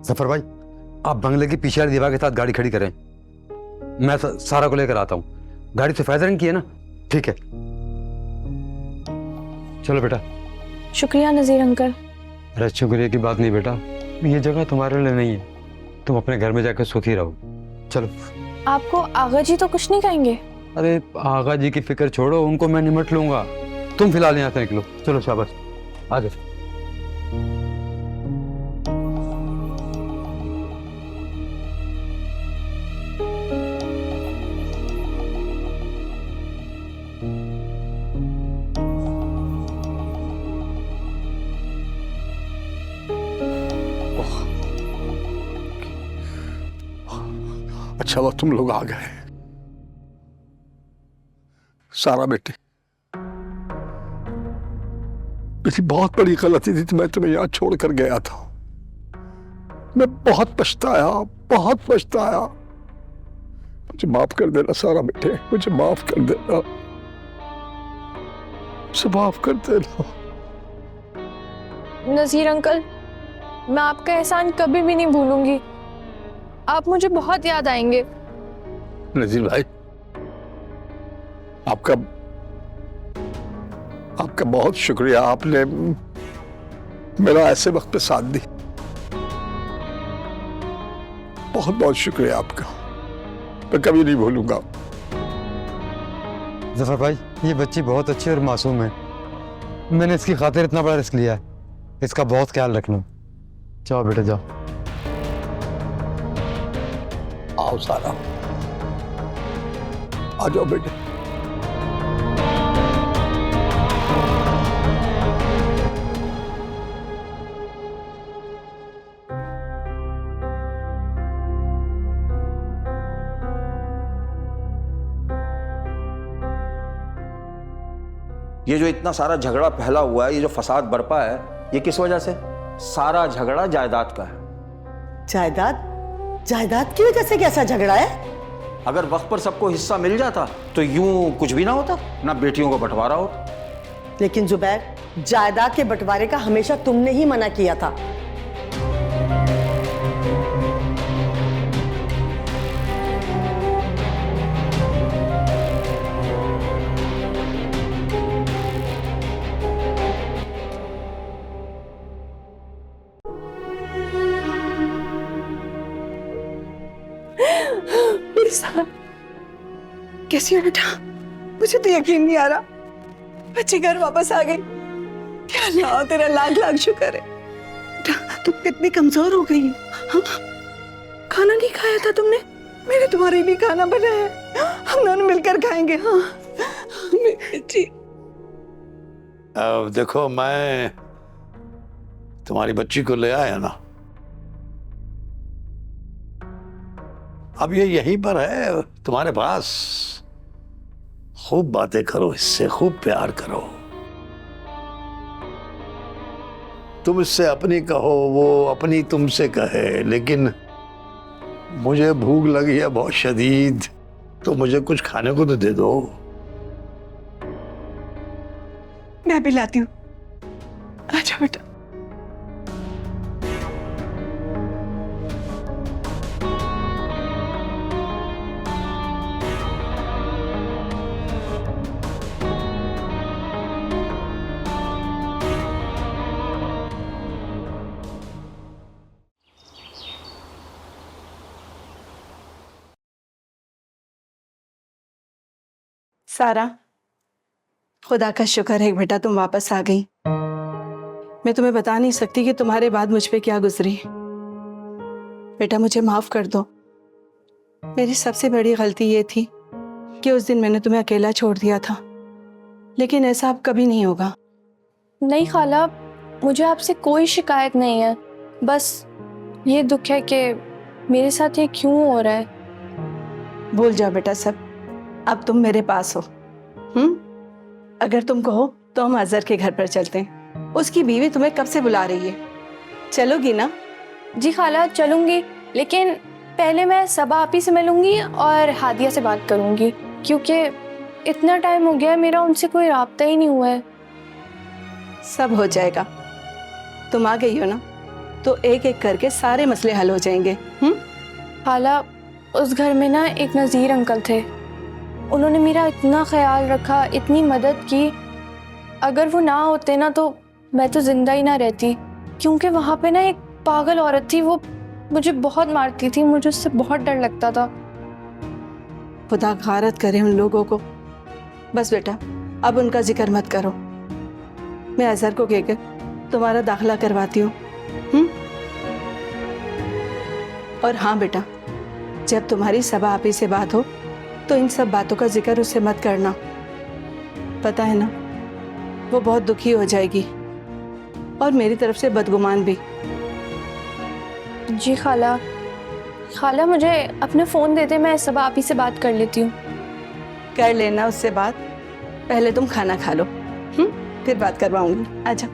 जफर भाई, आप बंगले की पीछे वाली दीवार के साथ गाड़ी खड़ी करें, मैं सारा को लेकर आता हूँ। गाड़ी सफेद रंग की है ना? ठीक है, चलो बेटा। शुक्रिया नजीर अंकल। अरे शुक्रिया की बात नहीं बेटा, ये जगह तुम्हारे लिए नहीं है, तुम अपने घर में जाकर सुखी रहो। चलो। आपको आगा जी तो कुछ नहीं कहेंगे? अरे आगा जी की फिक्र छोड़ो, उनको मैं निमट लूंगा, तुम फिलहाल यहाँ से निकलो। चलो शाबाश, आ जाओ। अच्छा वो तुम लोग आ गए। सारा बेटे, मेरी बहुत बड़ी गलती थी, मैं तुम्हें यहां छोड़कर गया था। मैं बहुत पछताया, बहुत पछताया। मुझे माफ कर देना सारा बेटे, मुझे माफ कर देना, मुझे माफ कर देना। नजीर अंकल, मैं आपका एहसान कभी भी नहीं भूलूंगी। आप मुझे बहुत याद आएंगे। नजीर भाई, आपका बहुत शुक्रिया, आपने मेरा ऐसे वक्त पे साथ दी। बहुत बहुत शुक्रिया आपका, मैं कभी नहीं भूलूंगा। जफर भाई, ये बच्ची बहुत अच्छी और मासूम है, मैंने इसकी खातिर इतना बड़ा रिस्क लिया है, इसका बहुत ख्याल रखना। जाओ बेटा जाओ। आओ सारा, आ जाओ बेटे। ये जो इतना सारा झगड़ा फैला हुआ है, ये जो फसाद बरपा है, ये किस वजह से? सारा झगड़ा जायदाद का है। जायदाद? जायदाद की वजह से कैसा झगड़ा है? अगर वक्त पर सबको हिस्सा मिल जाता तो यूं कुछ भी ना होता, ना बेटियों को बंटवारा होता। लेकिन जुबैर, जायदाद के बंटवारे का हमेशा तुमने ही मना किया था। कैसी हो बेटा? मुझे तो यकीन नहीं आ रहा, बच्ची घर वापस आ गई। क्या अल्लाह, तेरा लाख लाख शुक्र है। बेटा तुम कितनी कमजोर हो गई। हाँ? खाना नहीं खाया था तुमने? मैंने तुम्हारे लिए खाना बनाया है, हम दोनों मिलकर खाएंगे। हाँ जी। देखो, मैं तुम्हारी बच्ची को ले आया ना, अब ये यहीं पर है तुम्हारे पास। खूब बातें करो इससे, खूब प्यार करो। तुम इससे अपनी कहो, वो अपनी तुमसे कहे, लेकिन मुझे भूख लगी है बहुत शदीद, तो मुझे कुछ खाने को तो दे दो। मैं भी लाती हूँ, आजा बेटा। सारा, खुदा का शुक्र है बेटा तुम वापस आ गई। मैं तुम्हें बता नहीं सकती कि तुम्हारे बाद मुझ पे क्या गुजरी। बेटा मुझे माफ कर दो, मेरी सबसे बड़ी गलती ये थी कि उस दिन मैंने तुम्हें अकेला छोड़ दिया था, लेकिन ऐसा अब कभी नहीं होगा। नहीं खाला, मुझे आपसे कोई शिकायत नहीं है, बस ये दुख है कि मेरे साथ ये क्यों हो रहा है। भूल जाओ बेटा सब, अब तुम मेरे पास हो। अगर तुम कहो तो हम अजहर के घर पर चलते हैं, उसकी बीवी तुम्हें कब से बुला रही है। चलोगी ना? जी खाला चलूंगी, लेकिन पहले मैं सबा आपी से मिलूंगी और हादिया से बात करूंगी, क्योंकि इतना टाइम हो गया है मेरा उनसे कोई राब्ता ही नहीं हुआ है। सब हो जाएगा, तुम आ गई हो ना, तो एक एक करके सारे मसले हल हो जाएंगे। खाला, उस घर में ना एक नज़ीर अंकल थे। उन्होंने मेरा इतना ख्याल रखा, इतनी मदद की। अगर वो ना होते ना तो मैं तो जिंदा ही ना रहती, क्योंकि वहाँ पे ना एक पागल औरत थी, वो मुझे बहुत मारती थी, मुझे उससे बहुत डर लगता था। खुदा गारत करे उन लोगों को। बस बेटा, अब उनका जिक्र मत करो। मैं अजहर को कहकर तुम्हारा दाखिला करवाती हूँ। और हाँ बेटा, जब तुम्हारी सबा आपी से बात हो तो इन सब बातों का जिक्र उससे मत करना। पता है ना, वो बहुत दुखी हो जाएगी और मेरी तरफ से बदगुमान भी। जी खाला, खाला मुझे अपना फ़ोन दे दे, मैं सबा आपी से बात कर लेती हूँ। कर लेना उससे बात, पहले तुम खाना खा लो, फिर बात करवाऊंगी। आजा।